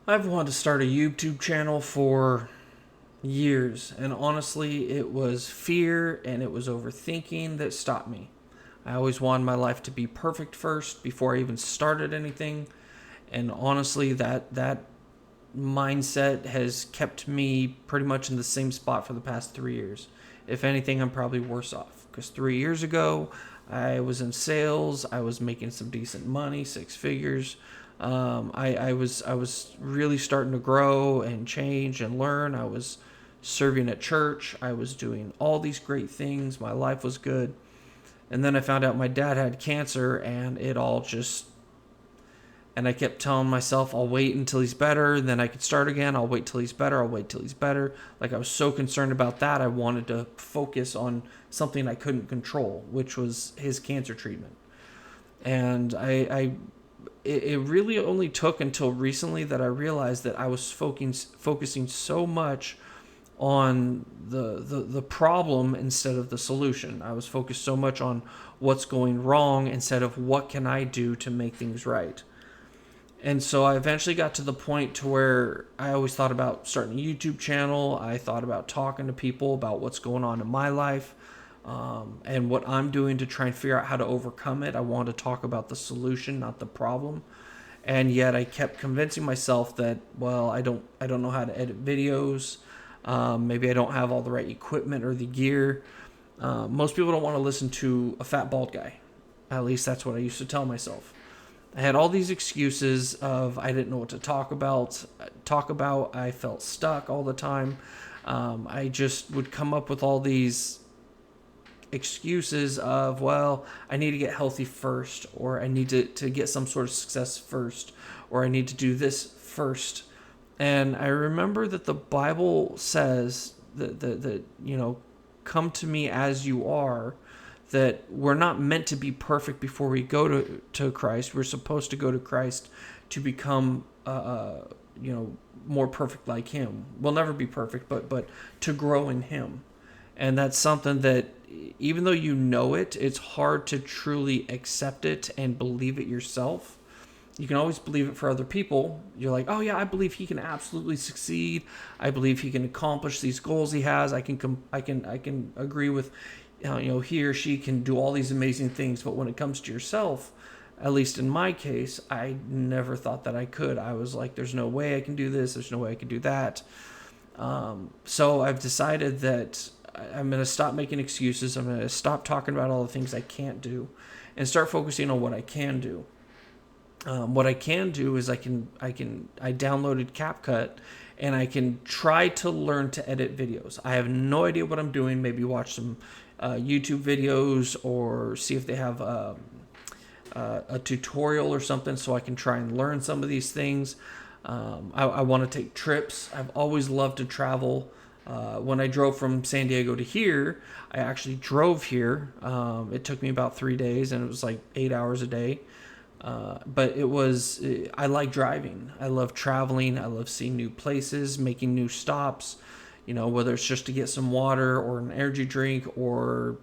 I've wanted to start a YouTube channel for years, and honestly, it was fear and it was overthinking that stopped me. I always wanted my life to be perfect first before I even started anything, and honestly, that mindset has kept me pretty much in the same spot for the past 3 years. If anything, I'm probably worse off because 3 years ago, I was in sales. I was making some decent money, six figures. I was really starting to grow and change and learn. I was serving at church. I was doing all these great things. My life was good. And then I found out my dad had cancer, and it all just, and I kept telling myself, I'll wait until he's better, and then I could start again. I'll wait till he's better. I'll wait till he's better. Like, I was so concerned about that. I wanted to focus on something I couldn't control, which was his cancer treatment. And it really only took until recently that I realized that I was focusing so much on the problem instead of the solution. I was focused so much on what's going wrong instead of what can I do to make things right. And so I eventually got to the point to where I always thought about starting a YouTube channel. I thought about talking to people about what's going on in my life, and what I'm doing to try and figure out how to overcome it. I wanted to talk about the solution, not the problem. And yet I kept convincing myself that, well, I don't know how to edit videos. Maybe I don't have all the right equipment or the gear. Most people don't want to listen to a fat bald guy. At least that's what I used to tell myself. I had all these excuses of I didn't know what to talk about. I felt stuck all the time. I just would come up with all these excuses of, well, I need to get healthy first, or I need to get some sort of success first, or I need to do this first. And I remember that the Bible says that come to me as you are, that we're not meant to be perfect before we go to Christ. We're supposed to go to Christ to become more perfect like him. We'll never be perfect, but to grow in him. And that's something that, even though you know it, it's hard to truly accept it and believe it yourself. You can always believe it for other people. You're like, oh yeah, I believe he can absolutely succeed. I believe he can accomplish these goals he has. I can agree with, he or she can do all these amazing things. But when it comes to yourself, at least in my case, I never thought that I could. I was like, there's no way I can do this. There's no way I can do that. So I've decided that I'm going to stop making excuses. I'm going to stop talking about all the things I can't do and start focusing on what I can do. What I can do is I downloaded CapCut, and I can try to learn to edit videos. I have no idea what I'm doing. Maybe watch some YouTube videos or see if they have a tutorial or something so I can try and learn some of these things. I want to take trips. I've always loved to travel. When I drove from San Diego to here, I actually drove here. It took me about 3 days, and it was like 8 hours a day. But I like driving. I love traveling. I love seeing new places, making new stops, whether it's just to get some water or an energy drink, or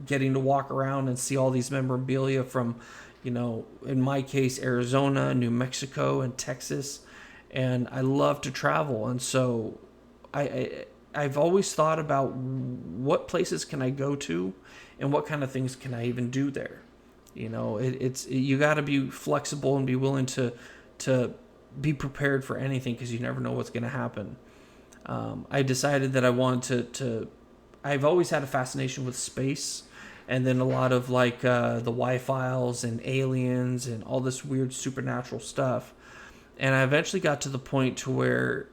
getting to walk around and see all these memorabilia from, in my case, Arizona, New Mexico, and Texas. And I love to travel. And so I've always thought about what places can I go to and what kind of things can I even do there. You got to be flexible and be willing to be prepared for anything, because you never know what's going to happen. I decided that I wanted to I've always had a fascination with space, and then a lot of like the Y-Files and aliens and all this weird supernatural stuff. And I eventually got to the point to where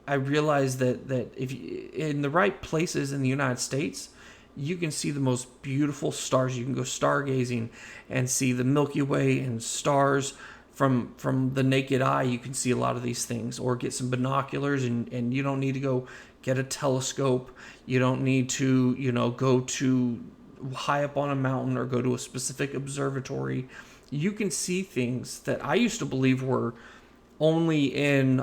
I realized that if you, in the right places in the United States, you can see the most beautiful stars. You can go stargazing and see the Milky Way and stars from the naked eye. You can see a lot of these things, or get some binoculars, and you don't need to go get a telescope. You don't need to, go to high up on a mountain or go to a specific observatory. You can see things that I used to believe were only in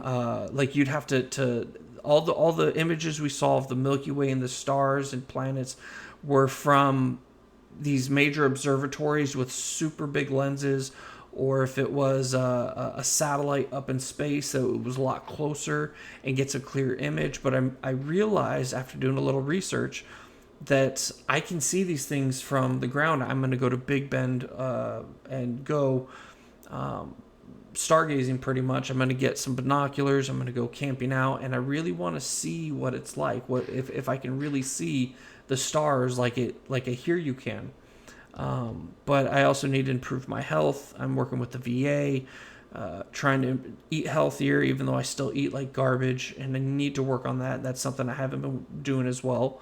like you'd have to all the images we saw of the Milky Way and the stars and planets were from these major observatories with super big lenses, or if it was a satellite up in space, so it was a lot closer and gets a clear image. But I realized after doing a little research that I can see these things from the ground. I'm going to go to Big Bend and go stargazing pretty much. I'm going to get some binoculars. I'm going to go camping out, and I really want to see what it's like. What if I can really see the stars like I hear you can. But I also need to improve my health. I'm working with the VA, trying to eat healthier, even though I still eat like garbage, and I need to work on that. That's something I haven't been doing as well.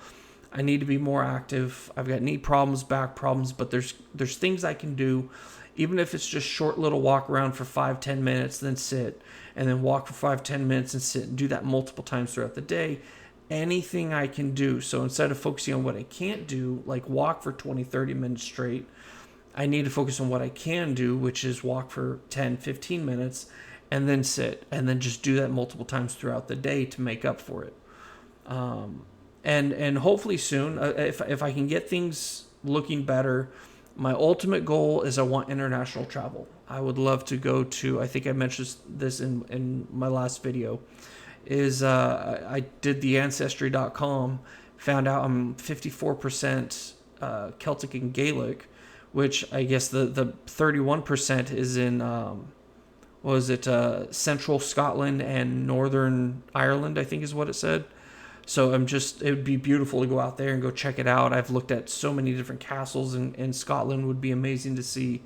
I need to be more active. I've got knee problems, back problems, but there's things I can do, even if it's just short little walk around for 5-10 minutes, then sit, and then walk for 5-10 minutes and sit, and do that multiple times throughout the day. Anything I can do. So instead of focusing on what I can't do, like walk for 20-30 minutes straight, I need to focus on what I can do, which is walk for 10-15 minutes and then sit, and then just do that multiple times throughout the day to make up for it. And hopefully soon, if I can get things looking better, my ultimate goal is I want international travel. I would love to go to, I think I mentioned this in my last video, is I did the Ancestry.com, found out I'm 54% Celtic and Gaelic, which I guess the 31% is in, Central Scotland and Northern Ireland, I think is what it said. So it would be beautiful to go out there and go check it out. I've looked at so many different castles in Scotland, would be amazing to see.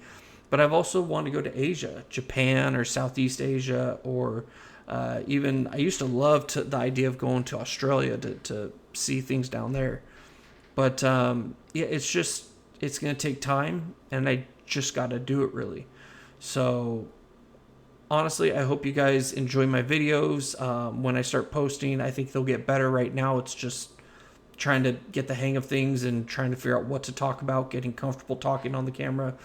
But I've also wanted to go to Asia, Japan or Southeast Asia, or even I used to love the idea of going to Australia to see things down there. But it's going to take time, and I just got to do it really. So honestly, I hope you guys enjoy my videos. When I start posting, I think they'll get better. Right now, it's just trying to get the hang of things and trying to figure out what to talk about, getting comfortable talking on the camera.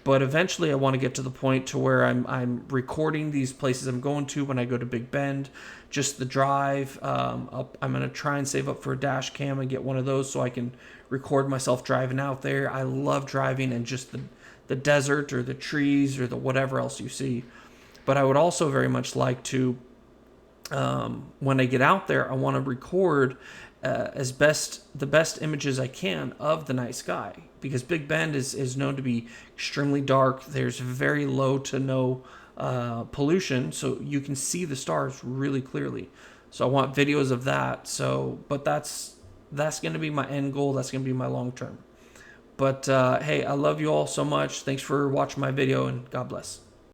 But eventually, I want to get to the point to where I'm recording these places I'm going to when I go to Big Bend, just the drive. I'm going to try and save up for a dash cam and get one of those so I can record myself driving out there. I love driving and just the desert or the trees or the whatever else you see. But I would also very much like to, when I get out there, I want to record the best images I can of the night sky, because Big Bend is known to be extremely dark. There's very low to no pollution, so you can see the stars really clearly. So I want videos of that. But that's going to be my end goal. That's going to be my long term. But hey, I love you all so much. Thanks for watching my video, and God bless.